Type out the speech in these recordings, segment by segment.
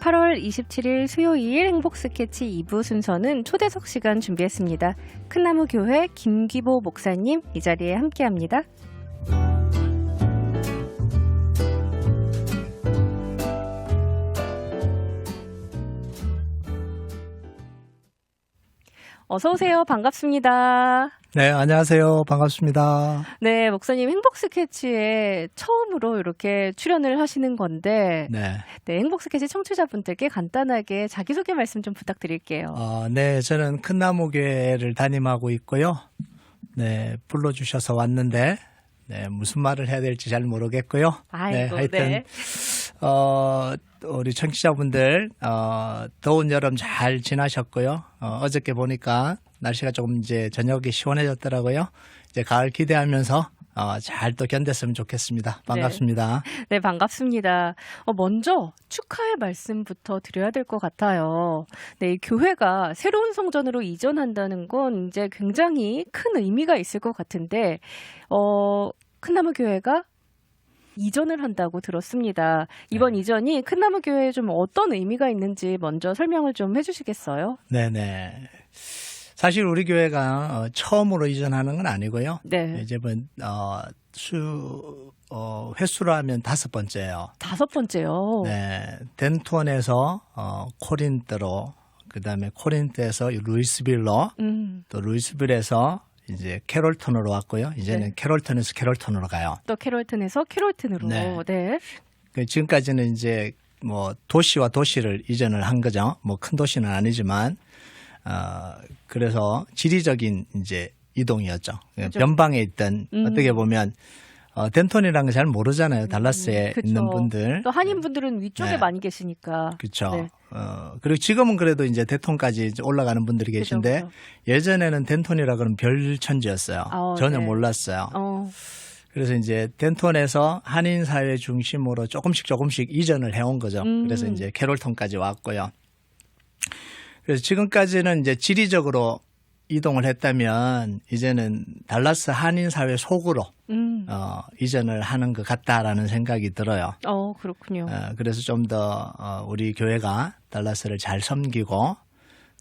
8월 27일 수요일 행복 스케치 2부 순서는 초대석 시간 준비했습니다. 큰나무 교회 김기보 목사님 이 자리에 함께합니다. 어서 오세요. 반갑습니다. 네, 안녕하세요. 반갑습니다. 네, 목사님 행복 스케치에 처음으로 이렇게 출연을 하시는 건데 네. 네, 행복 스케치 청취자분들께 간단하게 자기소개 말씀 좀 부탁드릴게요. 네, 저는 큰나무교회를 담임하고 있고요. 네, 불러주셔서 왔는데, 네, 무슨 말을 해야 될지 잘 모르겠고요. 아이고, 네, 하여튼, 네. 우리 청취자분들, 더운 여름 잘 지나셨고요. 어저께 보니까 날씨가 조금 이제 저녁이 시원해졌더라고요. 이제 가을 기대하면서 잘 또 견뎠으면 좋겠습니다. 반갑습니다. 네, 반갑습니다. 먼저 축하의 말씀부터 드려야 될 것 같아요. 네, 이 교회가 새로운 성전으로 이전한다는 건 이제 굉장히 큰 의미가 있을 것 같은데, 큰나무 교회가 이전을 한다고 들었습니다. 이번 네. 이전이 큰나무 교회에 좀 어떤 의미가 있는지 먼저 설명을 좀 해주시겠어요? 네네. 사실 우리 교회가 처음으로 이전하는 건 아니고요. 네. 이제 횟수로 하면 5번째예요. 5번째요. 네, 덴톤에서 코린트로, 그다음에 코린트에서 루이스빌로, 또 루이스빌에서 이제 캐롤턴으로 왔고요. 이제는 네. 캐롤턴에서 캐롤턴으로 가요. 또 캐롤튼에서 캐롤튼으로. 네. 네. 지금까지는 이제 뭐 도시와 도시를 이전을 한 거죠. 뭐 큰 도시는 아니지만 그래서 지리적인 이제 이동이었죠. 그렇죠. 변방에 있던 어떻게 보면 덴톤이라는 걸 잘 모르잖아요. 달라스에 그쵸. 있는 분들. 또 한인분들은 위쪽에 네. 많이 계시니까. 그렇죠. 네. 그리고 지금은 그래도 이제 덴톤까지 이제 올라가는 분들이 계신데 그죠. 예전에는 덴톤이라 그러면 별천지였어요. 전혀 네. 몰랐어요. 어, 그래서 이제 덴톤에서 한인 사회 중심으로 조금씩 이전을 해온 거죠. 그래서 이제 캐롤턴까지 왔고요. 그래서 지금까지는 이제 지리적으로 이동을 했다면 이제는 달라스 한인 사회 속으로 이전을 하는 것 같다라는 생각이 들어요. 그렇군요. 그래서 좀 더 우리 교회가 달라스를 잘 섬기고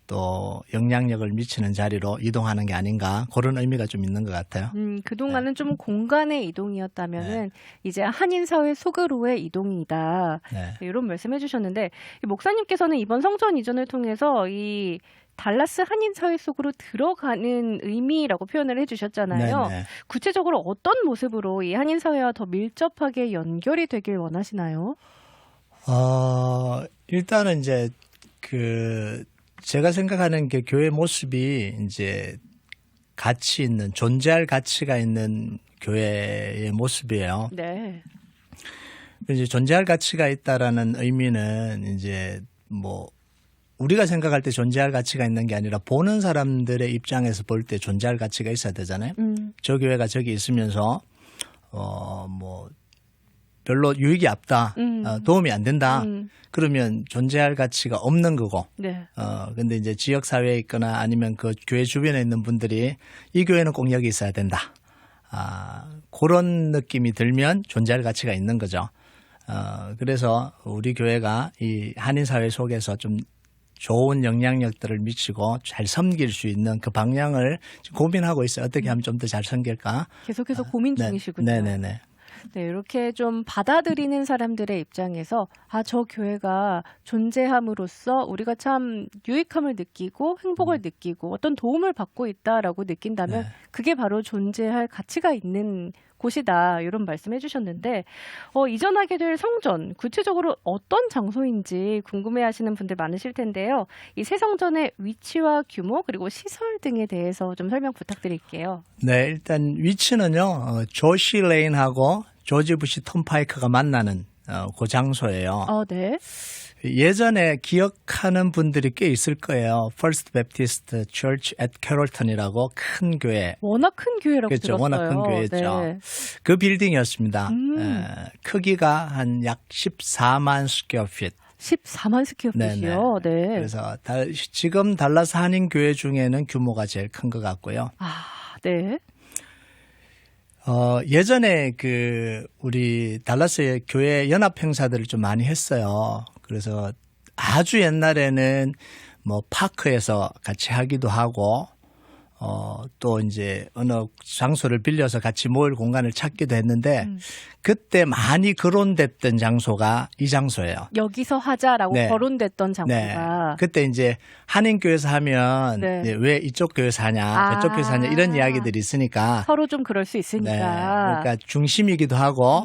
또 영향력을 미치는 자리로 이동하는 게 아닌가 그런 의미가 좀 있는 것 같아요. 그동안은 좀 공간의 이동이었다면은 이제 한인 사회 속으로의 이동이다. 네. 이런 말씀해 주셨는데 이 목사님께서는 이번 성전 이전을 통해서 이 달라스 한인 사회 속으로 들어가는 의미라고 표현을 해주셨잖아요. 네네. 구체적으로 어떤 모습으로 이 한인 사회와 더 밀접하게 연결이 되길 원하시나요? 일단은 이제 제가 생각하는 게 교회 모습이 이제 가치 있는 존재할 가치가 있는 교회의 모습이에요. 네. 이제 존재할 가치가 있다라는 의미는 이제 뭐 우리가 생각할 때 존재할 가치가 있는 게 아니라 보는 사람들의 입장에서 볼 때 존재할 가치가 있어야 되잖아요. 저 교회가 저기 있으면서 뭐 별로 유익이 없다, 도움이 안 된다. 그러면 존재할 가치가 없는 거고. 네. 근데 이제 지역 사회에 있거나 아니면 그 교회 주변에 있는 분들이 이 교회는 꼭 여기 있어야 된다. 그런 느낌이 들면 존재할 가치가 있는 거죠. 그래서 우리 교회가 이 한인 사회 속에서 좀 좋은 영향력들을 미치고 잘 섬길 수 있는 그 방향을 지금 고민하고 있어요. 어떻게 하면 좀 더 잘 섬길까? 계속해서 고민 중이시군요. 네네네. 네, 이렇게 좀 받아들이는 사람들의 입장에서 저 교회가 존재함으로써 우리가 참 유익함을 느끼고 행복을 느끼고 어떤 도움을 받고 있다라고 느낀다면 네. 그게 바로 존재할 가치가 있는 곳이다. 이런 말씀해 주셨는데 이전하게 될 성전 구체적으로 어떤 장소인지 궁금해하시는 분들 많으실 텐데요. 이 새 성전의 위치와 규모 그리고 시설 등에 대해서 좀 설명 부탁드릴게요. 네, 일단 위치는요. 조시 레인하고 조지 부시 턴파이크가 만나는 그 장소예요. 네. 예전에 기억하는 분들이 꽤 있을 거예요. First Baptist Church at Carrollton이라고 큰 교회. 워낙 큰 교회라고 그렇죠. 들었어요. 워낙 큰 교회였죠. 네. 그 빌딩이었습니다. 크기가 한 약 14만 스퀘어핏. 14만 스퀘어핏이요. 네. 그래서 지금 달라스 한인 교회 중에는 규모가 제일 큰 것 같고요. 네. 예전에 우리 달라스의 교회 연합 행사들을 좀 많이 했어요. 그래서 아주 옛날에는 뭐 파크에서 같이 하기도 하고 또 이제 어느 장소를 빌려서 같이 모일 공간을 찾기도 했는데 그때 많이 거론됐던 장소가 이 장소예요. 여기서 하자라고 네. 거론됐던 네. 장소가. 그때 이제 한인교회에서 하면 네. 네, 왜 이쪽 교회에서 하냐, 아. 저쪽 교회에서 하냐 이런 이야기들이 있으니까 서로 좀 그럴 수 있으니까. 네. 그러니까 중심이기도 하고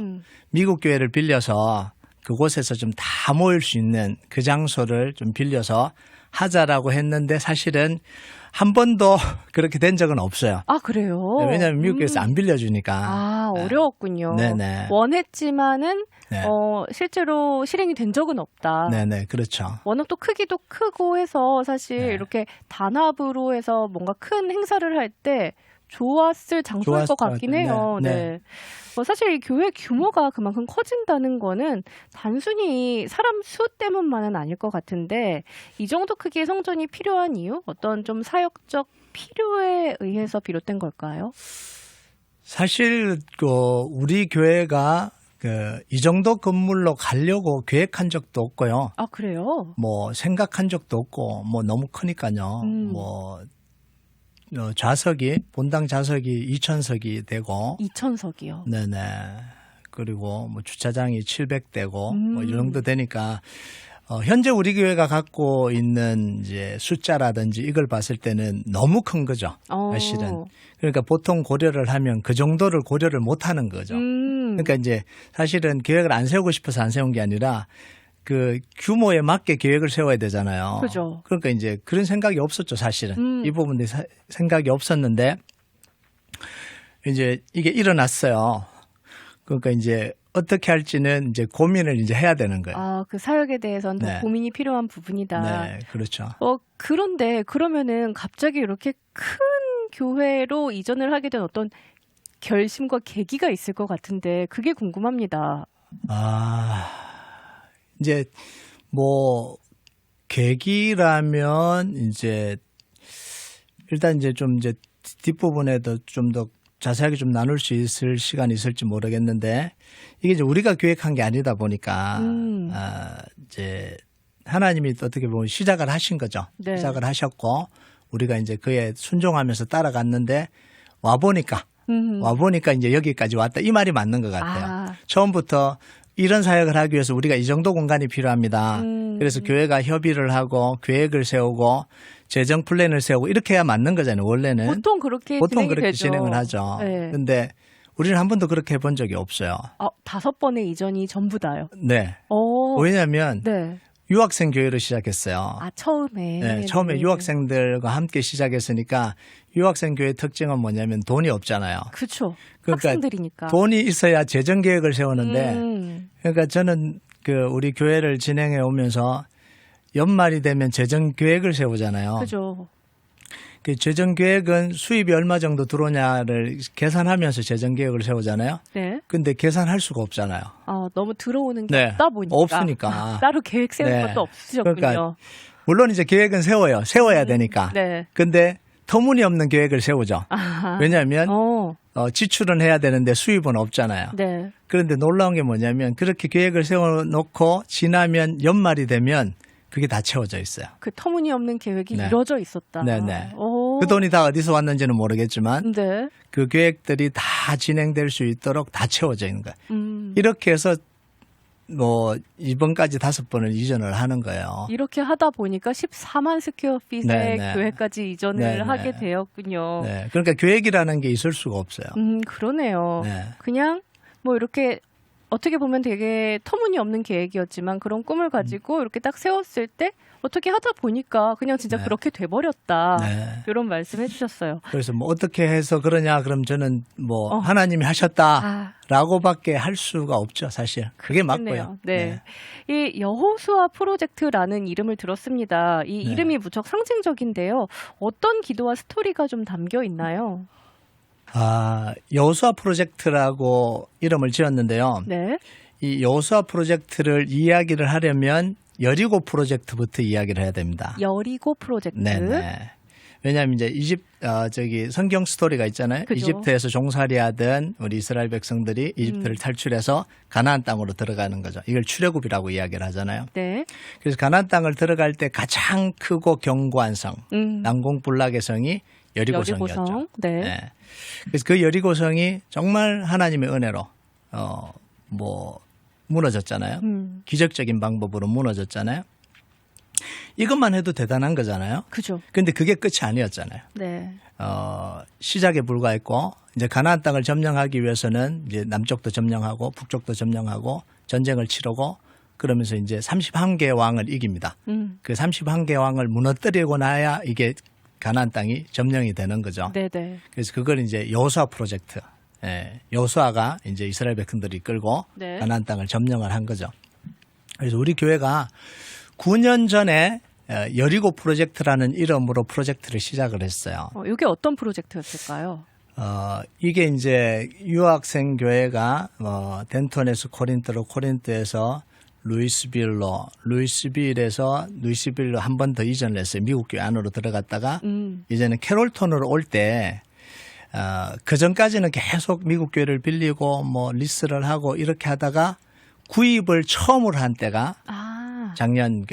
미국 교회를 빌려서 그곳에서 좀 다 모일 수 있는 그 장소를 좀 빌려서 하자라고 했는데 사실은 한 번도 그렇게 된 적은 없어요. 아, 그래요? 왜냐하면 미국 교회에서 안 빌려주니까. 아, 네. 어려웠군요. 네네. 원했지만은 네. 실제로 실행이 된 적은 없다. 네네, 그렇죠. 워낙 또 크기도 크고 해서 사실 네. 이렇게 단합으로 해서 뭔가 큰 행사를 할 때 좋았을 장소일 것 좋았을 것 같긴 같아요. 해요. 네. 네. 사실 이 교회 규모가 그만큼 커진다는 거는 단순히 사람 수 때문만은 아닐 것 같은데 이 정도 크기의 성전이 필요한 이유? 어떤 좀 사역적 필요에 의해서 비롯된 걸까요? 사실 우리 교회가 이 정도 건물로 가려고 계획한 적도 없고요. 아, 그래요? 뭐 생각한 적도 없고 뭐 너무 크니까요. 뭐 좌석이 본당 좌석이 2,000석이 되고 2,000석이요. 네네. 그리고 뭐 주차장이 700대고 뭐 이 정도 되니까 현재 우리 교회가 갖고 있는 이제 숫자라든지 이걸 봤을 때는 너무 큰 거죠. 사실은. 그러니까 보통 고려를 하면 그 정도를 고려를 못 하는 거죠. 그러니까 이제 사실은 계획을 안 세우고 싶어서 안 세운 게 아니라 그 규모에 맞게 계획을 세워야 되잖아요. 그죠. 그러니까 이제 그런 생각이 없었죠, 사실은. 이 부분에 생각이 없었는데 이제 이게 일어났어요. 그러니까 이제 어떻게 할지는 이제 고민을 이제 해야 되는 거예요. 아, 그 사역에 대해서는 더 네. 고민이 필요한 부분이다. 네, 그렇죠. 그런데 그러면은 갑자기 이렇게 큰 교회로 이전을 하게 된 어떤 결심과 계기가 있을 것 같은데 그게 궁금합니다. 이제 뭐 계기라면 이제 일단 이제 좀 이제 뒷부분에도 좀 더 자세하게 좀 나눌 수 있을 시간이 있을지 모르겠는데 이게 이제 우리가 계획한 게 아니다 보니까 이제 하나님이 또 어떻게 보면 시작을 하신 거죠. 네. 시작을 하셨고 우리가 이제 그에 순종하면서 따라갔는데 와 보니까 이제 여기까지 왔다 이 말이 맞는 것 같아요. 처음부터 이런 사역을 하기 위해서 우리가 이 정도 공간이 필요합니다. 그래서 교회가 협의를 하고 계획을 세우고 재정 플랜을 세우고 이렇게 해야 맞는 거잖아요. 원래는 보통 그렇게 보통 진행이 그렇게 되죠. 진행을 하죠. 네. 근데 우리는 한 번도 그렇게 해본 적이 없어요. 5번의 이전이 전부 다요. 네. 왜냐하면 네. 유학생 교회로 시작했어요. 처음에. 네, 처음에 네. 유학생들과 함께 시작했으니까 유학생 교회의 특징은 뭐냐면 돈이 없잖아요. 그렇죠. 그러니까 학생들이니까. 돈이 있어야 재정 계획을 세우는데 그러니까 저는 우리 교회를 진행해 오면서 연말이 되면 재정 계획을 세우잖아요. 그죠. 그 재정 계획은 수입이 얼마 정도 들어오냐를 계산하면서 재정 계획을 세우잖아요. 네. 근데 계산할 수가 없잖아요. 너무 들어오는 게 네. 없다 보니까. 없으니까. 따로 계획 세우는 네. 것도 없으셨군요. 그러니까 물론 이제 계획은 세워야 되니까. 네. 근데 터무니없는 계획을 세우죠. 왜냐하면 지출은 해야 되는데 수입은 없잖아요. 네. 그런데 놀라운 게 뭐냐면 그렇게 계획을 세워놓고 지나면 연말이 되면 그게 다 채워져 있어요. 그 터무니없는 계획이 네. 이루어져 있었다. 네네. 그 돈이 다 어디서 왔는지는 모르겠지만 네. 그 계획들이 다 진행될 수 있도록 다 채워져 있는 거예요. 이렇게 해서 뭐 이번까지 5번을 이전을 하는 거예요. 이렇게 하다 보니까 14만 스퀘어핏의 네네. 교회까지 이전을 네네. 하게 되었군요. 네. 그러니까 계획이라는 게 있을 수가 없어요. 그러네요. 네. 그냥 뭐 이렇게 어떻게 보면 되게 터무니없는 계획이었지만 그런 꿈을 가지고 이렇게 딱 세웠을 때 어떻게 하다 보니까 그냥 진짜 네. 그렇게 돼버렸다. 네. 이런 말씀 해주셨어요. 그래서 뭐 어떻게 해서 그러냐 그럼 저는 뭐 하나님이 하셨다라고밖에 할 수가 없죠, 사실. 그게 맞고요. 네. 이 여호수아 프로젝트라는 이름을 들었습니다. 이 네. 이름이 무척 상징적인데요. 어떤 기도와 스토리가 좀 담겨 있나요? 여호수아 프로젝트라고 이름을 지었는데요. 네. 이 여호수아 프로젝트를 이야기를 하려면 여리고 프로젝트부터 이야기를 해야 됩니다. 여리고 프로젝트. 네네. 왜냐하면 이제 저기 성경 스토리가 있잖아요. 그죠. 이집트에서 종살이하던 우리 이스라엘 백성들이 이집트를 탈출해서 가나안 땅으로 들어가는 거죠. 이걸 출애굽이라고 이야기를 하잖아요. 네. 그래서 가나안 땅을 들어갈 때 가장 크고 견고한 성, 난공불락의 성이 여리고성이었죠. 여리고성. 네. 네. 그래서 그 여리고성이 정말 하나님의 은혜로 무너졌잖아요. 기적적인 방법으로 무너졌잖아요. 이것만 해도 대단한 거잖아요. 그죠. 근데 그게 끝이 아니었잖아요. 네. 시작에 불과했고 이제 가나안 땅을 점령하기 위해서는 이제 남쪽도 점령하고 북쪽도 점령하고 전쟁을 치르고 그러면서 이제 31개 왕을 이깁니다. 그 31개 왕을 무너뜨리고 나야 이게 가나안 땅이 점령이 되는 거죠. 네네. 그래서 그걸 이제 여호수아 프로젝트, 여호수아가 이제 이스라엘 백성들이 이끌고 네. 가나안 땅을 점령을 한 거죠. 그래서 우리 교회가 9년 전에 여리고 프로젝트라는 이름으로 프로젝트를 시작을 했어요. 이게 어떤 프로젝트였을까요? 이게 이제 유학생 교회가 덴톤에서 코린트로, 코린트에서 루이스빌로, 루이스빌에서 루이스빌로 한 번 더 이전을 했어요. 미국 교회 안으로 들어갔다가 이제는 캐롤톤으로 올 때 그 전까지는 계속 미국 교회를 빌리고 리스를 하고 이렇게 하다가 구입을 처음으로 한 때가 작년이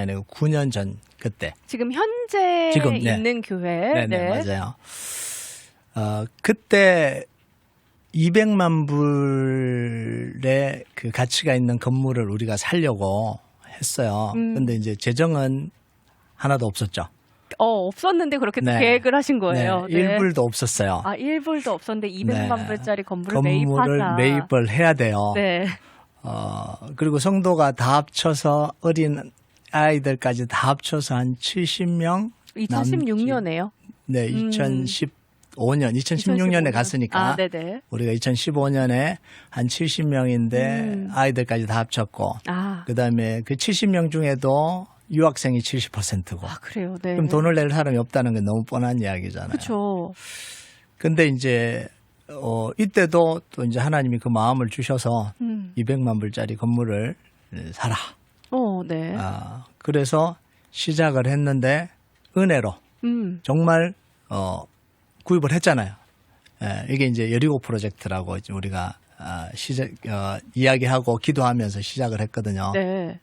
아니고 9년 전 그때. 지금 현재 지금, 있는 교회. 네, 맞아요. 그때 200만 불의 그 가치가 있는 건물을 우리가 살려고 했어요. 그런데 이제 재정은 하나도 없었죠. 없었는데 그렇게 또 네. 계획을 하신 거예요. 네, 1불도 없었어요. 1불도 없었는데 200만 불짜리 건물을 건물을 매입하자. 매입을 해야 돼요. 네. 그리고 성도가 다 합쳐서 어린 아이들까지 다 합쳐서 한 70명 2016년에요. 네, 2016년에 갔으니까 네네. 우리가 2015년에 한 70명인데 아이들까지 다 합쳤고 그다음에 그 70명 중에도 유학생이 70%고. 그래요. 네. 그럼 돈을 낼 사람이 없다는 게 너무 뻔한 이야기잖아요. 그렇죠. 근데 이제 이때도 또 이제 하나님이 그 마음을 주셔서 200만 불짜리 건물을 사라. 네. 그래서 시작을 했는데 은혜로 정말 구입을 했잖아요. 이게 이제 여리고 프로젝트라고 이제 우리가 이야기하고 기도하면서 시작을 했거든요. 네.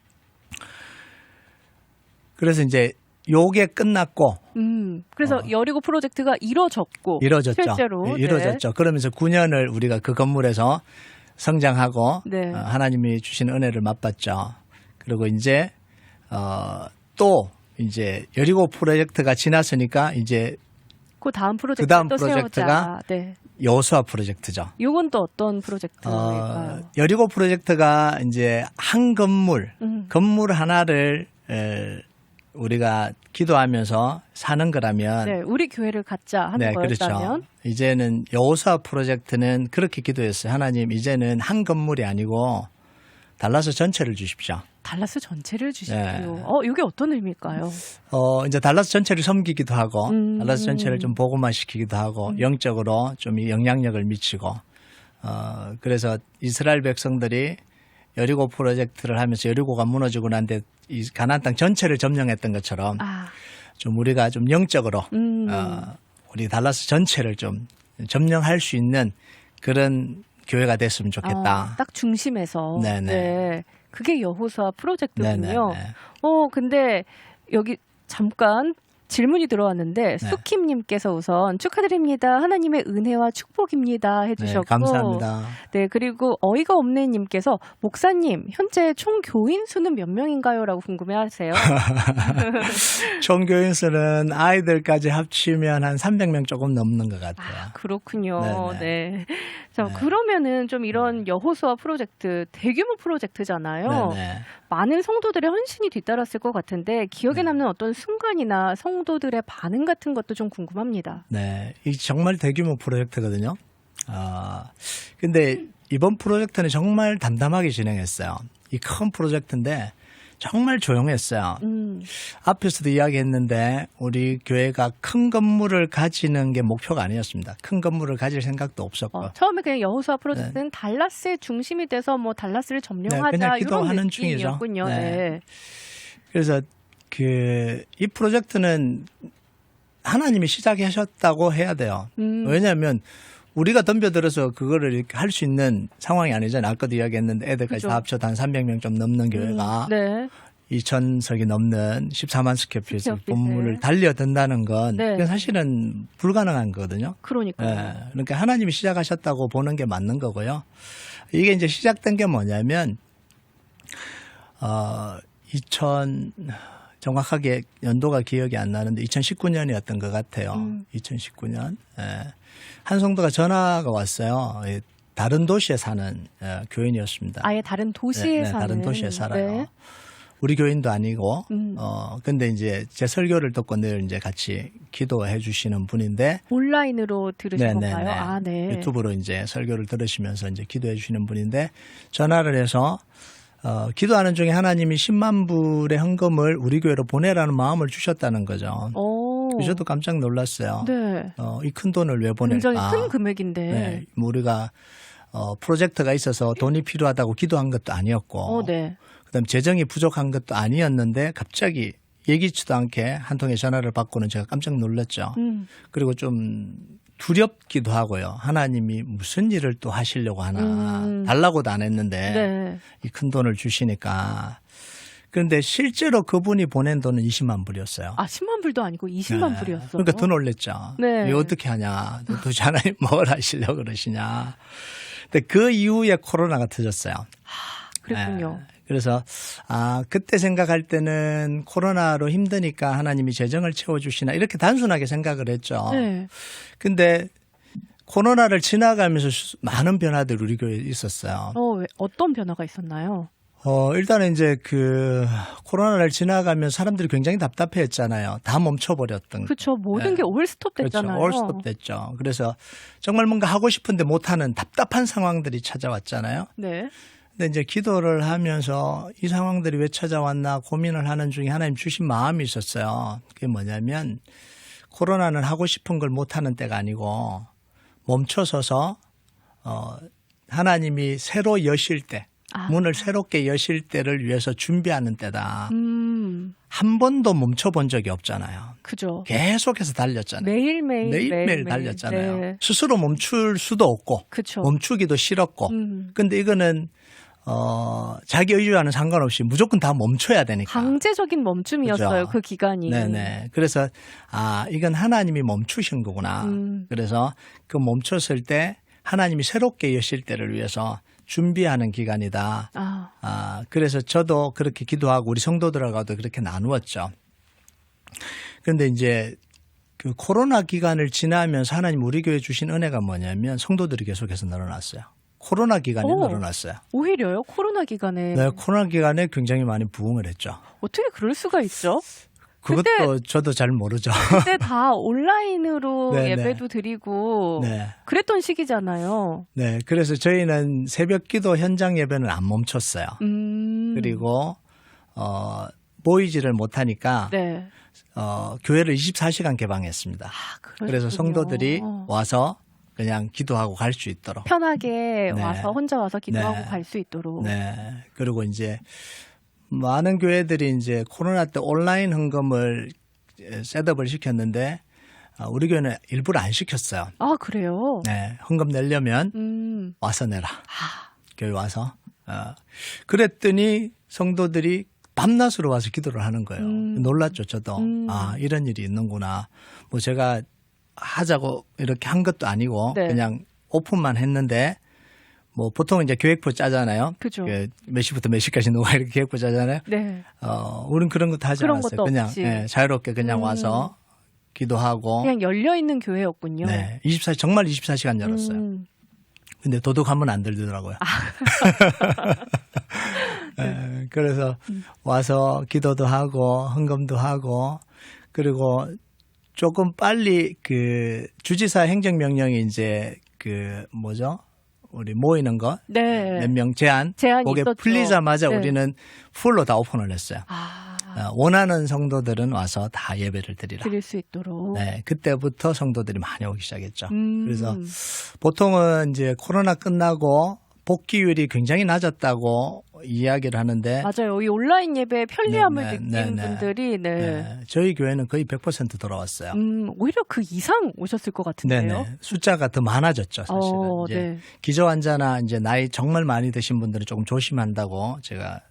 그래서 이제 요게 끝났고 그래서 여리고 프로젝트가 이뤄졌고 이뤄졌죠. 실제로 이뤄졌죠. 네. 그러면서 9년을 우리가 그 건물에서 성장하고 네. 하나님이 주신 은혜를 맛봤죠. 그리고 이제 또 이제 여리고 프로젝트가 지났으니까 이제 그 다음 프로젝트 그다음 또 프로젝트가 세우자. 네. 여호수아 프로젝트죠. 요건 또 어떤 프로젝트일까요? 여리고 프로젝트가 이제 한 건물 하나를 우리가 기도하면서 사는 거라면 네, 우리 교회를 갖자 하는 거였다면 그렇죠. 이제는 여호수아 프로젝트는 그렇게 기도했어요. 하나님 이제는 한 건물이 아니고 달라스 전체를 주십시오. 달라스 전체를 주십시오. 네. 이게 어떤 의미일까요? 이제 달라스 전체를 섬기기도 하고 달라스 전체를 좀 복음화시키기도 하고 영적으로 좀 영향력을 미치고 그래서 이스라엘 백성들이 여리고 프로젝트를 하면서 여리고가 무너지고 난 뒤에 이 가나안 땅 전체를 점령했던 것처럼 좀 우리가 좀 영적으로 우리 달라스 전체를 좀 점령할 수 있는 그런 교회가 됐으면 좋겠다. 딱 중심에서. 네네. 네. 그게 여호수아 프로젝트군요. 네네네. 근데 여기 잠깐 질문이 들어왔는데 수킴님께서 우선 축하드립니다. 하나님의 은혜와 축복입니다 해주셨고. 네, 감사합니다. 네, 그리고 어이가 없네님께서 목사님 현재 총 교인 수는 몇 명인가요?라고 궁금해하세요. 총 교인 수는 아이들까지 합치면 한 300명 조금 넘는 것 같아요. 그렇군요. 네네. 네. 자, 그러면은 좀 이런 여호수아 프로젝트 대규모 프로젝트잖아요. 네네. 많은 성도들의 헌신이 뒤따랐을 것 같은데 기억에 남는 어떤 순간이나 성도들의 반응 같은 것도 좀 궁금합니다. 네, 이 정말 대규모 프로젝트거든요. 근데 이번 프로젝트는 정말 담담하게 진행했어요. 이 큰 프로젝트인데 정말 조용했어요. 앞에서도 이야기했는데 우리 교회가 큰 건물을 가지는 게 목표가 아니었습니다. 큰 건물을 가질 생각도 없었고. 처음에 그냥 여호수아 프로젝트는 달라스의 중심이 돼서 뭐 달라스를 점령하자 그냥 이런 기도하는 느낌이었군요. 중이죠. 네. 그래서 이 프로젝트는 하나님이 시작하셨다고 해야 돼요. 왜냐하면 우리가 덤벼들어서 그거를 이렇게 할 수 있는 상황이 아니잖아요. 아까도 이야기했는데 애들까지 그죠. 다 합쳐도 한 300명 좀 넘는 교회가 네. 2,000석이 넘는 14만 스퀘어핏의 스퀘어핏을. 건물을 달려든다는 건 네. 그건 사실은 불가능한 거거든요. 그러니까요. 예, 그러니까 하나님이 시작하셨다고 보는 게 맞는 거고요. 이게 이제 시작된 게 뭐냐면 2000 정확하게 연도가 기억이 안 나는데 2019년이었던 것 같아요. 2019년. 예. 한 성도가 전화가 왔어요. 다른 도시에 사는 교인이었습니다. 아예 다른 도시에 네, 사는. 다른 도시에 살아요. 네. 우리 교인도 아니고, 근데 이제 제 설교를 듣고 늘 이제 같이 기도해 주시는 분인데, 온라인으로 들으신 건가요? 아, 네. 유튜브로 이제 설교를 들으시면서 이제 기도해 주시는 분인데, 전화를 해서, 기도하는 중에 하나님이 10만 불의 헌금을 우리 교회로 보내라는 마음을 주셨다는 거죠. 오. 저도 깜짝 놀랐어요. 네. 이 큰 돈을 왜 보낼까? 굉장히 큰 금액인데. 네, 뭐 우리가 프로젝트가 있어서 돈이 필요하다고 기도한 것도 아니었고, 네. 그다음 재정이 부족한 것도 아니었는데 갑자기 예기치도 않게 한 통의 전화를 받고는 제가 깜짝 놀랐죠. 그리고 좀 두렵기도 하고요. 하나님이 무슨 일을 또 하시려고 하나. 달라고도 안 했는데 네. 이 큰 돈을 주시니까. 그런데 실제로 그분이 보낸 돈은 20만 불이었어요. 아, 10만 불도 아니고 20만 네. 불이었어요. 그러니까 더 놀랬죠. 네. 이거 어떻게 하냐. 도대체 하나님 뭘 하시려고 그러시냐. 근데 그 이후에 코로나가 터졌어요. 그랬군요. 네. 그래서 그때 생각할 때는 코로나로 힘드니까 하나님이 재정을 채워주시나 이렇게 단순하게 생각을 했죠. 네. 근데 코로나를 지나가면서 많은 변화들이 우리 교회에 있었어요. 어떤 변화가 있었나요? 일단은 이제 코로나를 지나가면서 사람들이 굉장히 답답해 했잖아요. 다 멈춰버렸던. 그렇죠. 모든 게 올스톱 됐잖아요. 그렇죠. 올스톱 됐죠. 그래서 정말 뭔가 하고 싶은데 못하는 답답한 상황들이 찾아왔잖아요. 네. 근데 이제 기도를 하면서 이 상황들이 왜 찾아왔나 고민을 하는 중에 하나님 주신 마음이 있었어요. 그게 뭐냐면 코로나는 하고 싶은 걸 못하는 때가 아니고 멈춰서서 하나님이 새로 여실 때 문을 새롭게 여실 때를 위해서 준비하는 때다. 한 번도 멈춰본 적이 없잖아요. 그죠. 계속해서 달렸잖아요. 매일매일 달렸잖아요. 네. 스스로 멈출 수도 없고 그쵸. 멈추기도 싫었고 근데 이거는 자기 의지와는 상관없이 무조건 다 멈춰야 되니까. 강제적인 멈춤이었어요. 그죠? 그 기간이. 네네. 그래서 이건 하나님이 멈추신 거구나. 그래서 그 멈췄을 때 하나님이 새롭게 여실 때를 위해서 준비하는 기간이다. 그래서 저도 그렇게 기도하고 우리 성도들하고도 그렇게 나누었죠. 그런데 이제 그 코로나 기간을 지나면서 하나님 우리 교회 주신 은혜가 뭐냐면 성도들이 계속해서 늘어났어요. 코로나 기간에 늘어났어요. 오히려요? 코로나 기간에. 네, 코로나 기간에 굉장히 많이 부흥을 했죠. 어떻게 그럴 수가 있죠? 그것도 저도 잘 모르죠. 그때 다 온라인으로 네, 예배도 드리고 네. 그랬던 시기잖아요. 네, 그래서 저희는 새벽 기도 현장 예배는 안 멈췄어요. 그리고 모이지를 못하니까 네. 교회를 24시간 개방했습니다. 그래서 성도들이 와서 그냥 기도하고 갈 수 있도록 편하게 네. 와서 혼자 와서 기도하고 네. 갈 수 있도록. 네. 그리고 이제 많은 교회들이 이제 코로나 때 온라인 헌금을 셋업을 시켰는데 우리 교회는 일부러 안 시켰어요. 아, 그래요? 네. 헌금 내려면 와서 내라. 교회 와서. 그랬더니 성도들이 밤낮으로 와서 기도를 하는 거예요. 놀랐죠, 저도. 이런 일이 있는구나. 뭐 제가 하자고 이렇게 한 것도 아니고 네. 그냥 오픈만 했는데 뭐 보통 이제 계획표 짜잖아요. 그죠. 몇 시부터 몇 시까지 누가 이렇게 계획표 짜잖아요. 네. 우린 그런 것도 하지 그런 않았어요. 것도 그냥 없이. 자유롭게 그냥 와서 기도하고. 그냥 열려 있는 교회였군요. 네, 정말 24시간 열었어요. 근데 도둑하면 안 들더라고요. 네, 그래서 와서 기도도 하고 헌금도 하고 그리고 조금 빨리 그 주지사 행정명령이 이제 우리 모이는 거 네. 몇 명 제한이 있었죠. 풀리자마자 네. 우리는 풀로 다 오픈을 했어요. 원하는 성도들은 와서 다 예배를 드리라. 드릴 수 있도록. 네, 그때부터 성도들이 많이 오기 시작했죠. 그래서 보통은 이제 코로나 끝나고 복귀율이 굉장히 낮았다고 이야기를 하는데 맞아요. 이 온라인 예배의 편리함을 네, 느낀 네, 네. 분들이 저희 교회는 거의 100% 돌아왔어요. 오히려 그 이상 오셨을 것 같은데요. 네네. 숫자가 더 많아졌죠, 사실은. 이제 네. 기저 환자나 이제 나이 정말 많이 드신 분들은 조금 조심한다고 제가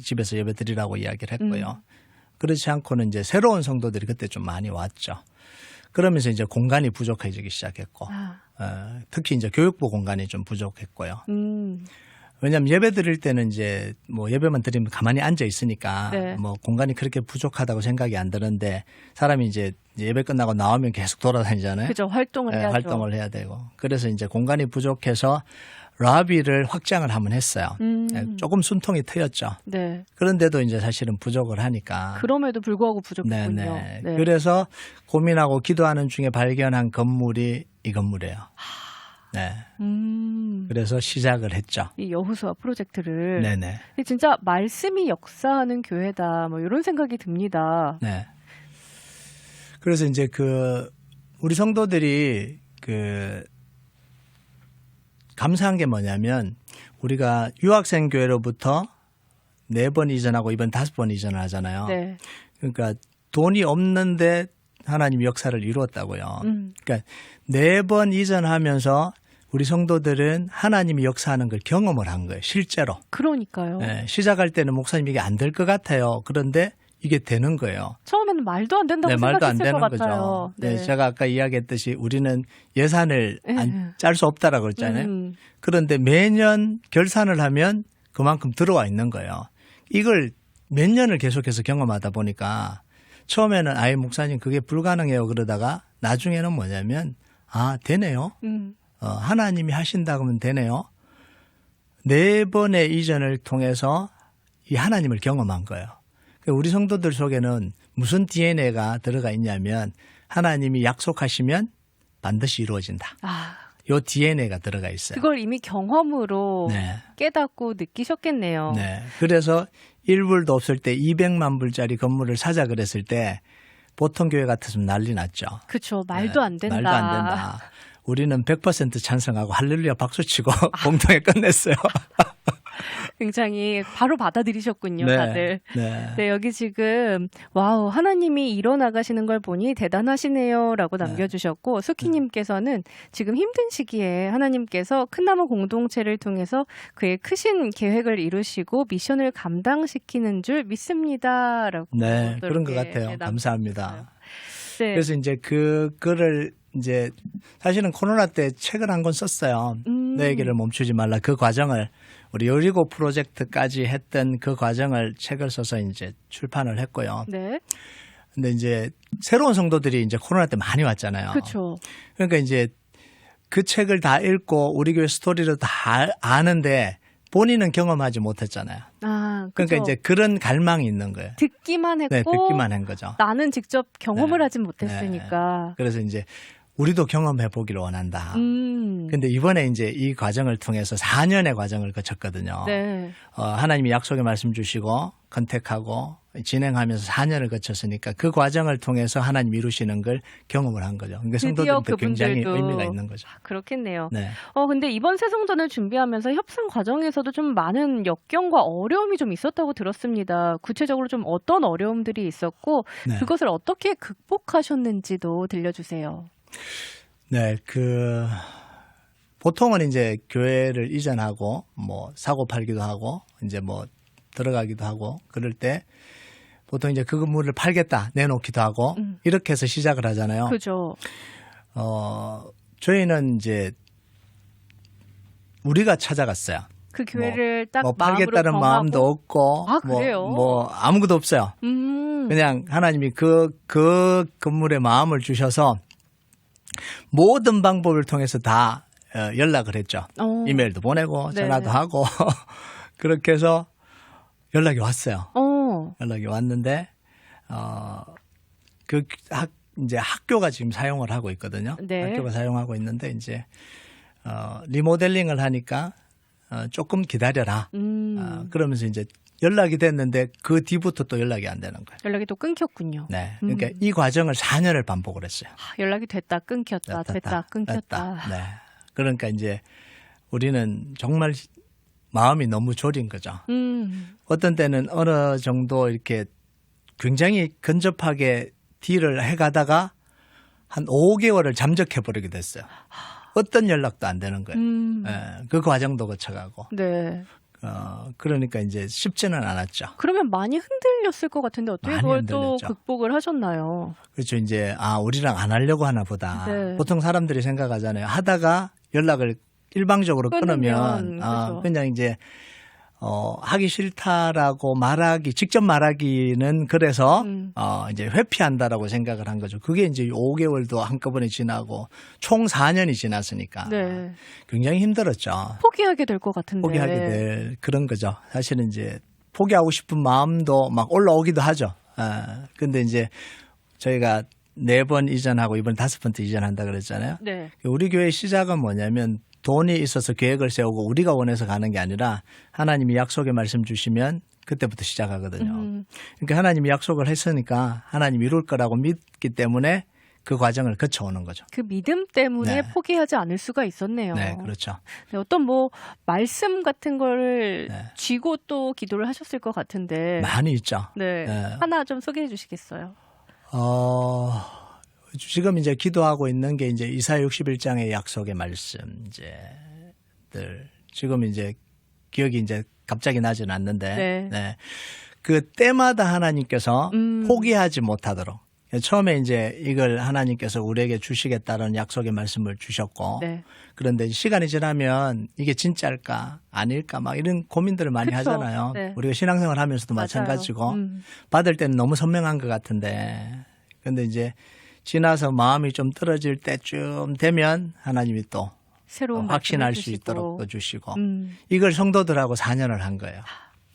집에서 예배 드리라고 이야기를 했고요. 그렇지 않고는 이제 새로운 성도들이 그때 좀 많이 왔죠. 그러면서 이제 공간이 부족해지기 시작했고, 특히 이제 교육부 공간이 좀 부족했고요. 왜냐하면 예배 드릴 때는 이제 뭐 예배만 드리면 가만히 앉아 있으니까 네. 뭐 공간이 그렇게 부족하다고 생각이 안 드는데 사람이 이제 예배 끝나고 나오면 계속 돌아다니잖아요. 그죠. 활동을 해야죠. 활동을 해야 되고. 그래서 이제 공간이 부족해서 라비를 확장을 한번 했어요. 조금 숨통이 트였죠. 네. 그런데도 이제 사실은 부족을 하니까. 그럼에도 불구하고 부족했군요. 네네. 네. 그래서 고민하고 기도하는 중에 발견한 건물이 이 건물이에요. 네. 그래서 시작을 했죠. 이 여호수아 프로젝트를. 네네. 진짜 말씀이 역사하는 교회다. 뭐 이런 생각이 듭니다. 네. 그래서 이제 우리 성도들이 감사한 게 뭐냐면 우리가 유학생 교회로부터 4번 이전하고 이번 5번 이전을 하잖아요. 네. 그러니까 돈이 없는데 하나님 역사를 이루었다고요. 그러니까 4번 이전하면서 우리 성도들은 하나님이 역사하는 걸 경험을 한 거예요. 실제로. 그러니까요. 네, 시작할 때는 목사님 이게 안 될 것 같아요. 그런데 이게 되는 거예요. 처음에는 말도 안 된다고 네, 말도 안 생각했을 되는 것 거죠. 같아요. 네, 제가 아까 이야기했듯이 우리는 예산을 네. 짤 수 없다라고 그랬잖아요. 그런데 매년 결산을 하면 그만큼 들어와 있는 거예요. 이걸 몇 년을 계속해서 경험하다 보니까 처음에는 아예 목사님 그게 불가능해요 그러다가 나중에는 뭐냐면 되네요. 하나님이 하신다 그러면 되네요. 4번의 이전을 통해서 이 하나님을 경험한 거예요. 우리 성도들 속에는 무슨 DNA가 들어가 있냐면 하나님이 약속하시면 반드시 이루어진다. 요 DNA가 들어가 있어요. 그걸 이미 경험으로 네. 깨닫고 느끼셨겠네요. 네. 그래서 1불도 없을 때 200만 불짜리 건물을 사자 그랬을 때 보통 교회 같았으면 난리 났죠. 그렇죠. 말도 안 된다. 말도 안 된다. 우리는 100% 찬성하고 할렐루야 박수치고 공동에 끝냈어요. 굉장히 바로 받아들이셨군요, 네, 다들. 네. 네, 여기 지금 와우, 하나님이 일어나가시는 걸 보니 대단하시네요라고 남겨주셨고 수키님께서는 지금 힘든 시기에 하나님께서 큰나무 공동체를 통해서 그의 크신 계획을 이루시고 미션을 감당시키는 줄 믿습니다라고. 네, 또 그런 것 이렇게 같아요. 감사합니다. 네. 그래서 이제 그거를 이제 사실은 코로나 때 책을 한 권 썼어요. 내 얘기를 멈추지 말라. 그 과정을 우리 여리고 프로젝트까지 했던 그 과정을 책을 써서 이제 출판을 했고요. 네. 근데 이제 새로운 성도들이 이제 코로나 때 많이 왔잖아요. 그렇죠. 그러니까 이제 그 책을 다 읽고 우리 교회 스토리를 다 아는데 본인은 경험하지 못했잖아요. 그렇죠. 그러니까 이제 그런 갈망이 있는 거예요. 듣기만 했고 네, 듣기만 한 거죠. 나는 직접 경험을 네. 하진 못했으니까. 그래서 이제 우리도 경험해 보기를 원한다. 근데 이번에 이제 이 과정을 통해서 4년의 과정을 거쳤거든요. 네. 하나님이 약속의 말씀 주시고 컨택하고 진행하면서 4년을 거쳤으니까 그 과정을 통해서 하나님 이루시는 걸 경험을 한 거죠. 그러니까 드디어 성도들한테 굉장히 그분들도 의미가 있는 거죠. 그렇겠네요. 네. 근데 이번 새성전을 준비하면서 협상 과정에서도 좀 많은 역경과 어려움이 좀 있었다고 들었습니다. 구체적으로 좀 어떤 어려움들이 있었고 네. 그것을 어떻게 극복하셨는지도 들려주세요. 네, 보통은 이제 교회를 이전하고 뭐 사고 팔기도 하고 이제 뭐 들어가기도 하고 그럴 때 보통 이제 그 건물을 팔겠다 내놓기도 하고 이렇게 해서 시작을 하잖아요. 그죠. 저희는 이제 우리가 찾아갔어요. 그 교회를 딱 뭐 마음으로 팔겠다는 정하고. 마음도 없고 그래요? 뭐 아무것도 없어요. 그냥 하나님이 그 건물에 마음을 주셔서 모든 방법을 통해서 다 연락을 했죠. 이메일도 보내고 전화도 네네. 하고 그렇게 해서 연락이 왔어요. 연락이 왔는데 이제 학교가 지금 사용을 하고 있거든요. 네. 학교가 사용하고 있는데 이제 리모델링을 하니까 조금 기다려라. 그러면서 이제 연락이 됐는데 그 뒤부터 또 연락이 안 되는 거예요. 연락이 또 끊겼군요. 네. 그러니까 이 과정을 4년을 반복을 했어요. 연락이 됐다 끊겼다 됐다 끊겼다. 네. 그러니까 이제 우리는 정말 마음이 너무 졸인 거죠. 어떤 때는 어느 정도 이렇게 굉장히 근접하게 딜을 해가다가 한 5개월을 잠적해버리게 됐어요. 어떤 연락도 안 되는 거예요. 그 과정도 거쳐가고. 네. 그러니까 이제 쉽지는 않았죠. 그러면 많이 흔들렸을 것 같은데 어떻게 많이 그걸 또 흔들렸죠. 극복을 하셨나요? 그렇죠. 이제 우리랑 안 하려고 하나 보다. 네. 보통 사람들이 생각하잖아요. 하다가 연락을 일방적으로 끊으면 그렇죠. 그냥 이제 하기 싫다라고 직접 말하기는 그래서 이제 회피한다라고 생각을 한 거죠. 그게 이제 5개월도 한꺼번에 지나고 총 4년이 지났으니까 네. 굉장히 힘들었죠. 포기하게 될 것 같은데. 포기하게 될 그런 거죠. 사실은 이제 포기하고 싶은 마음도 막 올라오기도 하죠. 근데 이제 저희가 4번 이전하고 이번 5번째 이전한다 그랬잖아요. 네. 우리 교회 시작은 뭐냐면 돈이 있어서 계획을 세우고 우리가 원해서 가는 게 아니라 하나님이 약속의 말씀 주시면 그때부터 시작하거든요. 그러니까 하나님이 약속을 했으니까 하나님이 이룰 거라고 믿기 때문에 그 과정을 거쳐오는 거죠. 그 믿음 때문에 네. 포기하지 않을 수가 있었네요. 네, 그렇죠. 네, 어떤 말씀 같은 거를 네. 쥐고 또 기도를 하셨을 것 같은데. 많이 있죠. 네. 네. 하나 좀 소개해 주시겠어요? 지금 이제 기도하고 있는 게 이제 이사야 61장의 약속의 말씀들 지금 이제 기억이 이제 갑자기 나지는 않는데 네. 그 때마다 하나님께서 포기하지 못하도록 처음에 이제 이걸 하나님께서 우리에게 주시겠다는 약속의 말씀을 주셨고 네. 그런데 시간이 지나면 이게 진짜일까 아닐까 막 이런 고민들을 많이 그쵸. 하잖아요. 네. 우리가 신앙생활 하면서도 맞아요. 마찬가지고 받을 때는 너무 선명한 것 같은데 근데 이제 지나서 마음이 좀 떨어질 때쯤 되면 하나님이 또 새로운 확신할 말씀을 수 주시고. 있도록 또 주시고 이걸 이걸 성도들하고 4년을 한 거예요.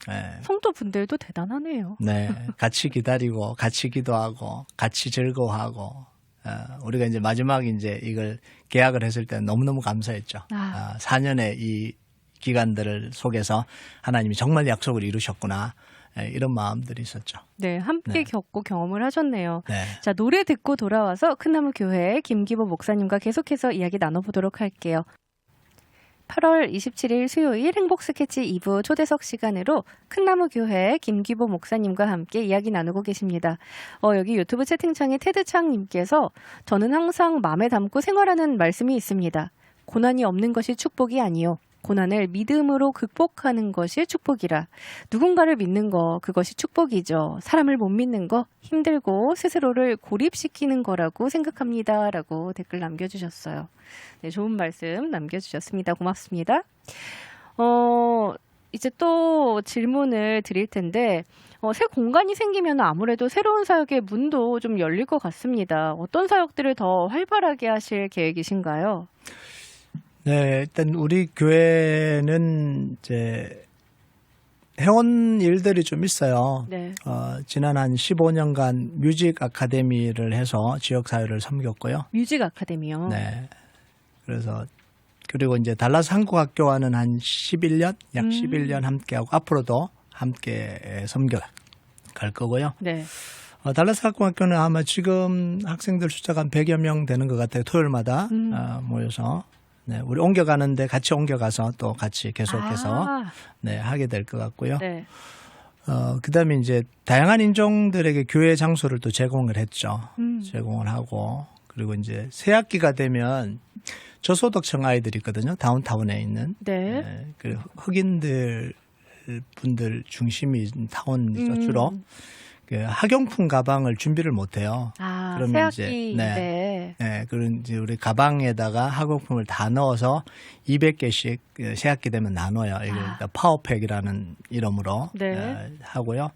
네. 성도분들도 대단하네요. 네, 같이 기다리고 같이 기도하고 같이 즐거워하고 우리가 이제 마지막 이제 이걸 계약을 했을 때는 너무너무 감사했죠. 4년의 이 기간들을 속에서 하나님이 정말 약속을 이루셨구나. 이런 마음들이 있었죠. 네, 함께 네. 겪고 경험을 하셨네요. 네. 자, 노래 듣고 돌아와서 큰나물 교회 김기보 목사님과 계속해서 이야기 나눠보도록 할게요. 8월 27일 수요일 행복 스케치 2부 초대석 시간으로 큰나무 교회 김기보 목사님과 함께 이야기 나누고 계십니다. 여기 유튜브 채팅창에 테드창님께서 저는 항상 마음에 담고 생활하는 말씀이 있습니다. 고난이 없는 것이 축복이 아니요. 고난을 믿음으로 극복하는 것이 축복이라. 누군가를 믿는 거 그것이 축복이죠. 사람을 못 믿는 거 힘들고 스스로를 고립시키는 거라고 생각합니다. 라고 댓글 남겨주셨어요. 네, 좋은 말씀 남겨주셨습니다. 고맙습니다. 이제 또 질문을 드릴 텐데 새 공간이 생기면 아무래도 새로운 사역의 문도 좀 열릴 것 같습니다. 어떤 사역들을 더 활발하게 하실 계획이신가요? 네, 일단 우리 교회는 이제 해온 일들이 좀 있어요. 네. 지난 한 15년간 뮤직 아카데미를 해서 지역 사회를 섬겼고요. 뮤직 아카데미요. 네. 그래서 그리고 이제 달라스 한국학교와는 한 11년, 약 11년 함께하고 앞으로도 함께 섬겨 갈 거고요. 네. 달라스 한국학교는 아마 지금 학생들 숫자가 한 100여 명 되는 것 같아요. 토요일마다 모여서. 네, 우리 옮겨가는데 같이 옮겨가서 또 같이 계속해서 네, 하게 될 것 같고요. 네. 그다음에 이제 다양한 인종들에게 교회 장소를 또 제공을 했죠. 제공을 하고 그리고 이제 새 학기가 되면 저소득층 아이들이 있거든요. 다운타운에 있는. 네. 그 흑인들 분들 중심이 타운이죠. 주로. 그 학용품 가방을 준비를 못 해요. 그러면 새학기. 네. 그런 이제 우리 가방에다가 학용품을 다 넣어서 200개씩 새학기 되면 나눠요. 이걸 파워팩이라는 이름으로 네. 하고요.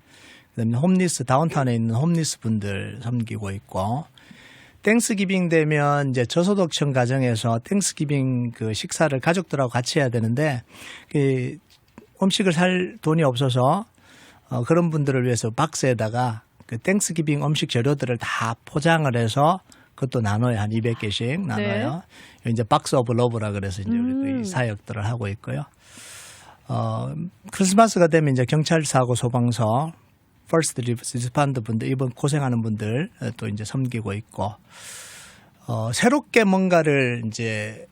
그다음에 홈리스 다운타운에 있는 홈리스 분들 섬기고 있고 땡스기빙 되면 이제 저소득층 가정에서 땡스기빙 그 식사를 가족들하고 같이 해야 되는데 그 음식을 살 돈이 없어서 그런 분들을 위해서 박스에다가 그 땡스기빙 음식 재료들을 다 포장을 해서 그것도 나눠요. 한 200개씩 나눠요. 네. 이제 박스 오브 러브라 그래서 이제 우리 그 사역들을 하고 있고요. 크리스마스가 되면 이제 경찰서하고 소방서, 퍼스트 리스펀드 분들, 이번 고생하는 분들 또 이제 섬기고 있고, 새롭게 뭔가를 이제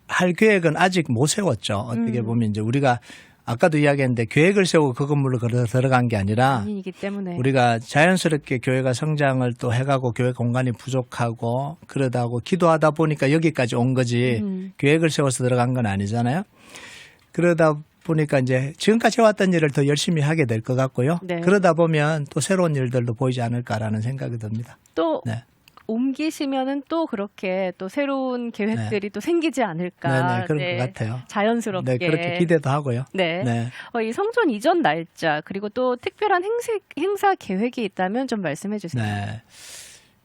할 계획은 아직 못 세웠죠. 어떻게 보면 이제 우리가 아까도 이야기했는데 계획을 세우고 그 건물로 들어간 게 아니라 본인이기 때문에. 우리가 자연스럽게 교회가 성장을 또 해가고 교회 공간이 부족하고 그러다고 기도하다 보니까 여기까지 온 거지 계획을 세워서 들어간 건 아니잖아요. 그러다 보니까 이제 지금까지 해왔던 일을 더 열심히 하게 될 것 같고요. 네. 그러다 보면 또 새로운 일들도 보이지 않을까라는 생각이 듭니다. 또 네. 옮기시면은 또 그렇게 또 새로운 계획들이 또 생기지 않을까. 네, 그런 것 같아요. 자연스럽게. 네, 그렇게 기대도 하고요. 네. 네. 이 성전 이전 날짜 그리고 또 특별한 행사 계획이 있다면 좀 말씀해 주세요. 네.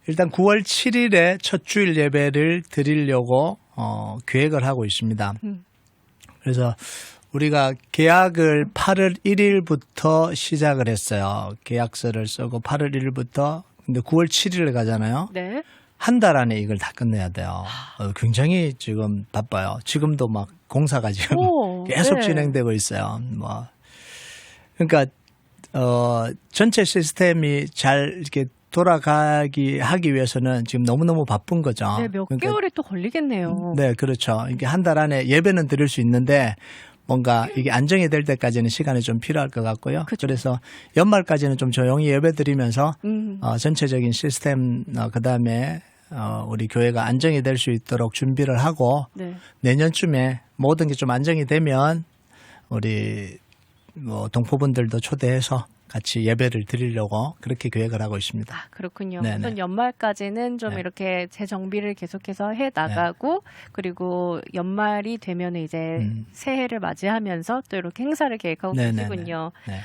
일단 9월 7일에 첫 주일 예배를 드리려고 계획을 하고 있습니다. 그래서 우리가 계약을 8월 1일부터 시작을 했어요. 계약서를 쓰고 8월 1일부터 근데 9월 7일에 가잖아요. 네. 한 달 안에 이걸 다 끝내야 돼요. 굉장히 지금 바빠요. 지금도 막 공사가 지금 오, 계속 네. 진행되고 있어요. 뭐 그러니까 전체 시스템이 잘 이렇게 하기 위해서는 지금 너무너무 바쁜 거죠. 네, 몇 그러니까 개월이 또 걸리겠네요. 네, 그렇죠. 이게 한 달 안에 예배는 드릴 수 있는데 뭔가 이게 안정이 될 때까지는 시간이 좀 필요할 것 같고요. 그쵸. 그래서 연말까지는 좀 조용히 예배 드리면서 전체적인 시스템 그다음에 우리 교회가 안정이 될 수 있도록 준비를 하고 네. 내년쯤에 모든 게 좀 안정이 되면 우리 뭐 동포분들도 초대해서 같이 예배를 드리려고 그렇게 계획을 하고 있습니다. 아, 그렇군요. 네네. 우선 연말까지는 좀 네. 이렇게 재정비를 계속해서 해 나가고 그리고 연말이 되면 이제 새해를 맞이하면서 또 이렇게 행사를 계획하고 네네네. 계시군요. 네.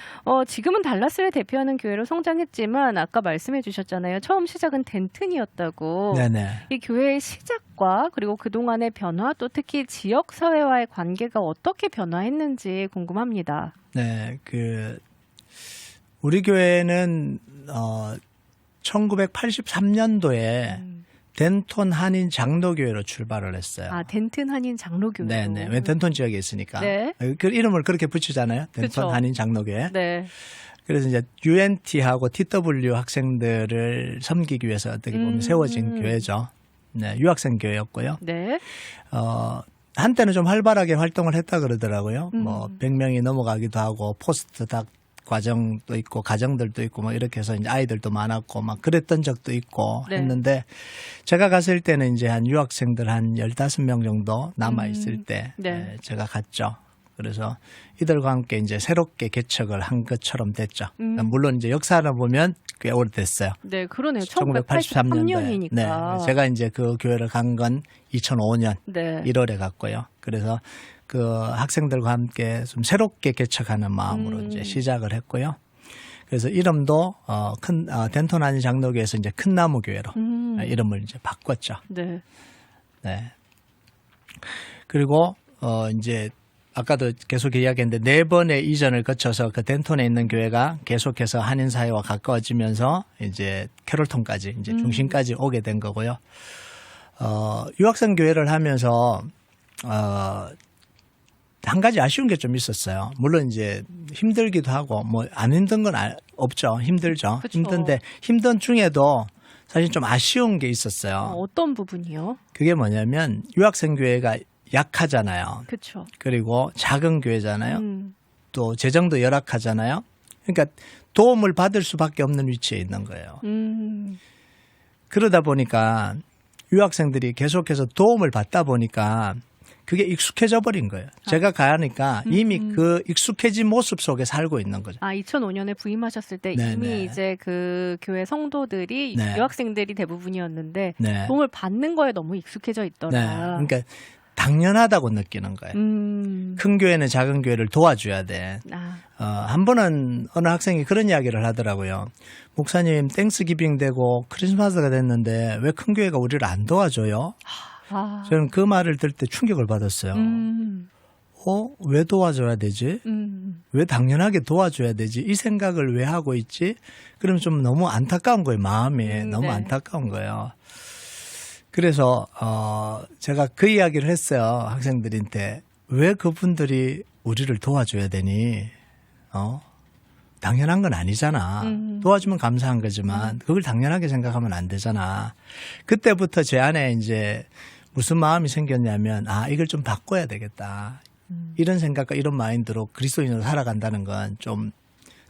지금은 달라스를 대표하는 교회로 성장했지만 아까 말씀해 주셨잖아요. 처음 시작은 덴튼이었다고. 네네. 이 교회의 시작과 그리고 그동안의 변화 또 특히 지역 사회와의 관계가 어떻게 변화했는지 궁금합니다. 네, 우리 교회는 1983년도에 덴톤 한인 장로교회로 출발을 했어요. 아, 덴튼 한인 장로교회. 네네. 왜 덴톤 지역에 있으니까. 네. 그 이름을 그렇게 붙이잖아요. 덴톤 그쵸. 한인 장로교회. 네. 그래서 이제 UNT하고 TW 학생들을 섬기기 위해서 어떻게 보면 세워진 교회죠. 네, 유학생 교회였고요. 네. 한때는 좀 활발하게 활동을 했다 그러더라고요. 뭐 100명이 넘어가기도 하고 포스트닥 과정도 있고 가정들도 있고 뭐 이렇게 해서 이제 아이들도 많았고 막 그랬던 적도 있고 네. 했는데 제가 갔을 때는 이제 한 유학생들 한 15명 정도 남아 있을 때 네. 제가 갔죠. 그래서 이들과 함께 이제 새롭게 개척을 한 것처럼 됐죠. 물론 이제 역사를 보면 꽤 오래됐어요. 네, 그러네요. 1983년도에. 1983년이니까. 네. 제가 이제 그 교회를 간 건 2005년 네. 1월에 갔고요. 그래서 그 학생들과 함께 좀 새롭게 개척하는 마음으로 이제 시작을 했고요. 그래서 이름도 덴톤 한인 장로교에서 이제 큰 나무 교회로 이름을 이제 바꿨죠. 네. 네. 그리고 이제 아까도 계속 이야기했는데 4번의 이전을 거쳐서 그 덴톤에 있는 교회가 계속해서 한인 사회와 가까워지면서 이제 캐롤톤까지 이제 중심까지 오게 된 거고요. 유학생 교회를 하면서 한 가지 아쉬운 게 좀 있었어요. 물론 이제 힘들기도 하고 뭐 안 힘든 건 없죠. 힘들죠. 그쵸. 힘든데 힘든 중에도 사실 좀 아쉬운 게 있었어요. 어떤 부분이요? 그게 뭐냐면 유학생 교회가 약하잖아요. 그렇죠. 그리고 작은 교회잖아요. 또 재정도 열악하잖아요. 그러니까 도움을 받을 수밖에 없는 위치에 있는 거예요. 그러다 보니까 유학생들이 계속해서 도움을 받다 보니까 그게 익숙해져 버린 거예요. 제가 가니까 이미 그 익숙해진 모습 속에 살고 있는 거죠. 아, 2005년에 부임하셨을 때 네, 이미 네. 이제 그 교회 성도들이 네. 유학생들이 대부분이었는데 네. 도움을 받는 거에 너무 익숙해져 있더라. 네. 그러니까 당연하다고 느끼는 거예요. 큰 교회는 작은 교회를 도와줘야 돼. 한 번은 어느 학생이 그런 이야기를 하더라고요. 목사님 땡스기빙 되고 크리스마스가 됐는데 왜 큰 교회가 우리를 안 도와줘요? 아. 저는 그 말을 들을 때 충격을 받았어요. 왜 도와줘야 되지? 왜 당연하게 도와줘야 되지? 이 생각을 왜 하고 있지? 그러면 좀 너무 안타까운 거예요. 마음이 너무 네. 안타까운 거예요. 그래서 제가 그 이야기를 했어요. 학생들한테. 왜 그분들이 우리를 도와줘야 되니? 당연한 건 아니잖아. 도와주면 감사한 거지만 그걸 당연하게 생각하면 안 되잖아. 그때부터 제 안에 이제 무슨 마음이 생겼냐면 이걸 좀 바꿔야 되겠다. 이런 생각과 이런 마인드로 그리스도인으로 살아간다는 건 좀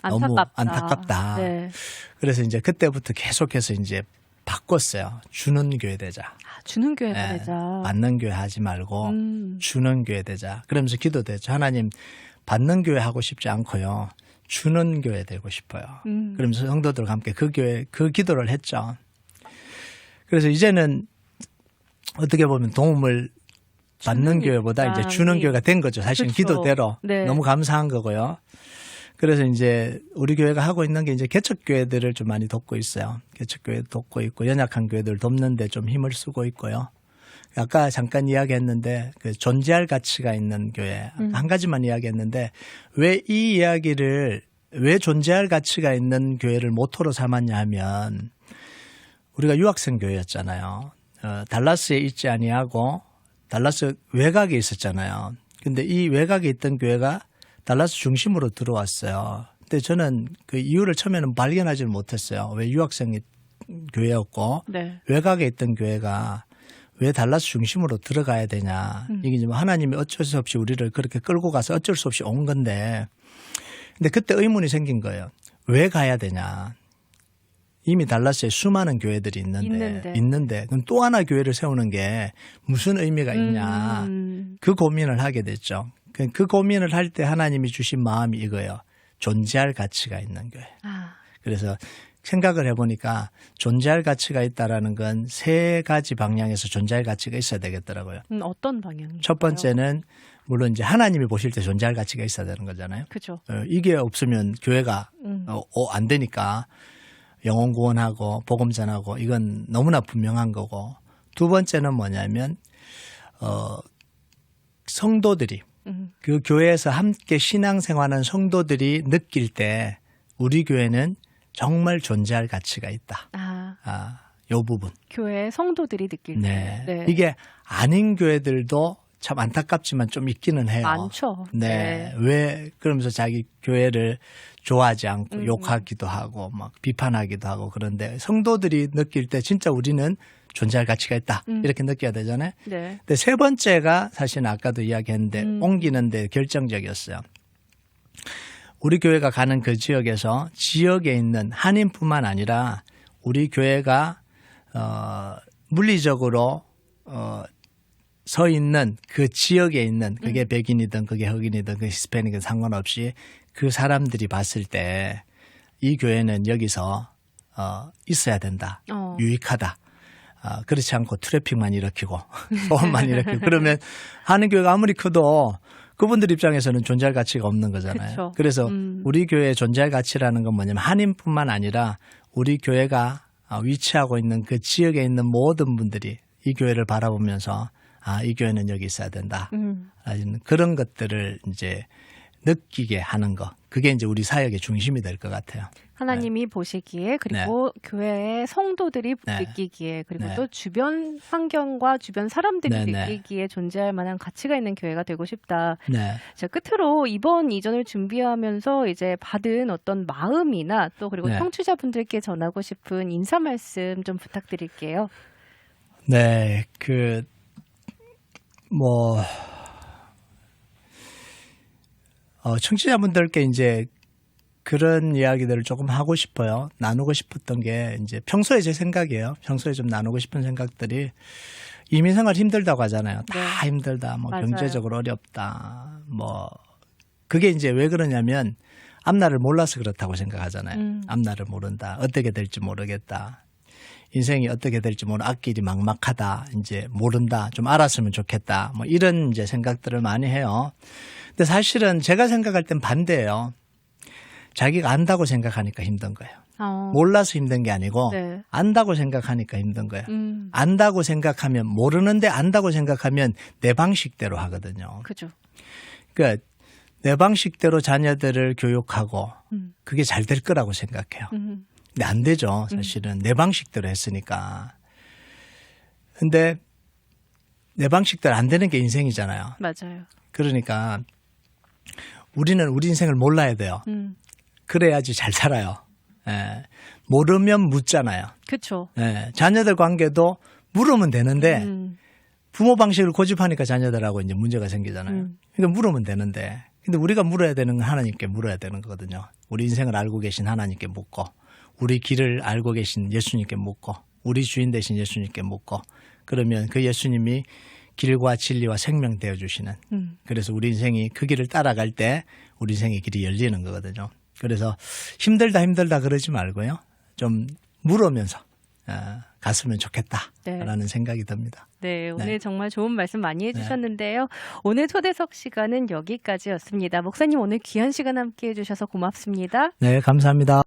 너무 안타깝다. 네. 그래서 이제 그때부터 계속해서 이제 바꿨어요. 주는 교회 되자. 주는 교회가 예, 되자. 받는 교회 하지 말고 주는 교회 되자. 그러면서 기도되죠. 하나님 받는 교회 하고 싶지 않고요. 주는 교회 되고 싶어요. 그러면서 성도들과 함께 그 교회 그 기도를 했죠. 그래서 이제는 어떻게 보면 도움을 받는 교회보다 이제 주는 교회가 된 거죠. 사실 그렇죠. 기도대로. 네. 너무 감사한 거고요. 그래서 이제 우리 교회가 하고 있는 게 이제 개척교회들을 좀 많이 돕고 있어요. 개척교회도 돕고 있고 연약한 교회들 돕는데 좀 힘을 쓰고 있고요. 아까 잠깐 이야기했는데 그 존재할 가치가 있는 교회 한 가지만 이야기했는데 왜 이 이야기를 왜 존재할 가치가 있는 교회를 모토로 삼았냐 하면 우리가 유학생 교회였잖아요. 달라스에 있지 아니하고 달라스 외곽에 있었잖아요. 근데 이 외곽에 있던 교회가 달라스 중심으로 들어왔어요. 근데 저는 그 이유를 처음에는 발견하지는 못했어요. 왜 유학생 교회였고 네. 외곽에 있던 교회가 왜 달라스 중심으로 들어가야 되냐. 이게 이제 하나님이 어쩔 수 없이 우리를 그렇게 끌고 가서 어쩔 수 없이 온 건데 근데 그때 의문이 생긴 거예요. 왜 가야 되냐. 이미 달라스에 수많은 교회들이 있는데 그럼 또 하나 교회를 세우는 게 무슨 의미가 있냐. 그 고민을 하게 됐죠. 그 고민을 할 때 하나님이 주신 마음이 이거예요. 존재할 가치가 있는 교회. 그래서 생각을 해보니까 존재할 가치가 있다라는 건 세 가지 방향에서 존재할 가치가 있어야 되겠더라고요. 어떤 방향이요? 첫 번째는 물론 이제 하나님이 보실 때 존재할 가치가 있어야 되는 거잖아요. 그렇죠. 이게 없으면 교회가 안 되니까 영혼 구원하고 복음 전하고 이건 너무나 분명한 거고 두 번째는 뭐냐면 성도들이 그 교회에서 함께 신앙생활하는 성도들이 느낄 때 우리 교회는 정말 존재할 가치가 있다. 요 부분. 교회 성도들이 느낄 때. 네. 이게 아닌 교회들도 참 안타깝지만 좀 있기는 해요. 많죠. 네. 왜 그러면서 자기 교회를 좋아하지 않고 욕하기도 하고 막 비판하기도 하고 그런데 성도들이 느낄 때 진짜 우리는 존재할 가치가 있다. 이렇게 느껴야 되잖아요. 네. 근데 세 번째가 사실 아까도 이야기했는데 옮기는데 결정적이었어요. 우리 교회가 가는 그 지역에서 지역에 있는 한인뿐만 아니라 우리 교회가 물리적으로 서 있는 그 지역에 있는 그게 백인이든 그게 흑인이든 그 히스패닉이든 상관없이 그 사람들이 봤을 때 이 교회는 여기서 있어야 된다. 유익하다. 그렇지 않고 트래픽만 일으키고 소음만 일으키고 그러면 하는 교회가 아무리 커도 그분들 입장에서는 존재할 가치가 없는 거잖아요. 그쵸. 그래서 우리 교회의 존재할 가치라는 건 뭐냐면 한인뿐만 아니라 우리 교회가 위치하고 있는 그 지역에 있는 모든 분들이 이 교회를 바라보면서 이 교회는 여기 있어야 된다. 그런 것들을 이제 느끼게 하는 거. 그게 이제 우리 사역의 중심이 될 것 같아요. 하나님이 보시기에 그리고 교회의 성도들이 느끼기에 그리고 또 주변 환경과 주변 사람들이 느끼기에 존재할 만한 가치가 있는 교회가 되고 싶다. 자, 끝으로 이번 이전을 준비하면서 이제 받은 어떤 마음이나 또 그리고 청취자분들께 전하고 싶은 인사 말씀 좀 부탁드릴게요. 네, 청취자분들께 이제 그런 이야기들을 조금 하고 싶어요. 나누고 싶었던 게 이제 평소에 제 생각이에요. 평소에 좀 나누고 싶은 생각들이 이민생활 힘들다고 하잖아요. 다 힘들다. 맞아요. 경제적으로 어렵다. 그게 이제 왜 그러냐면 앞날을 몰라서 그렇다고 생각하잖아요. 앞날을 모른다. 어떻게 될지 모르겠다. 인생이 어떻게 될지 모르 앞길이 막막하다. 이제 모른다. 좀 알았으면 좋겠다. 이런 이제 생각들을 많이 해요. 근데 사실은 제가 생각할 땐 반대예요. 자기가 안다고 생각하니까 힘든 거예요. 몰라서 힘든 게 아니고 안다고 생각하니까 힘든 거예요. 안다고 생각하면 모르는데 안다고 생각하면 내 방식대로 하거든요. 그죠. 그러니까 내 방식대로 자녀들을 교육하고 그게 잘 될 거라고 생각해요. 근데 안 되죠. 사실은 내 방식대로 했으니까. 근데 내 방식대로 안 되는 게 인생이잖아요. 맞아요. 그러니까 우리는 우리 인생을 몰라야 돼요. 그래야지 잘 살아요. 모르면 묻잖아요. 그렇죠. 자녀들 관계도 물으면 되는데 부모 방식을 고집하니까 자녀들하고 이제 문제가 생기잖아요. 그러니까 물으면 되는데. 근데 우리가 물어야 되는 건 하나님께 물어야 되는 거거든요. 우리 인생을 알고 계신 하나님께 묻고, 우리 길을 알고 계신 예수님께 묻고, 우리 주인 되신 예수님께 묻고, 그러면 그 예수님이 길과 진리와 생명 되어 주시는. 그래서 우리 인생이 그 길을 따라갈 때 우리 인생의 길이 열리는 거거든요. 그래서 힘들다 그러지 말고요. 좀 물으면서 갔으면 좋겠다라는 네. 생각이 듭니다. 네, 오늘 네. 정말 좋은 말씀 많이 해주셨는데요. 오늘 초대석 시간은 여기까지였습니다. 목사님 오늘 귀한 시간 함께 해주셔서 고맙습니다. 네, 감사합니다.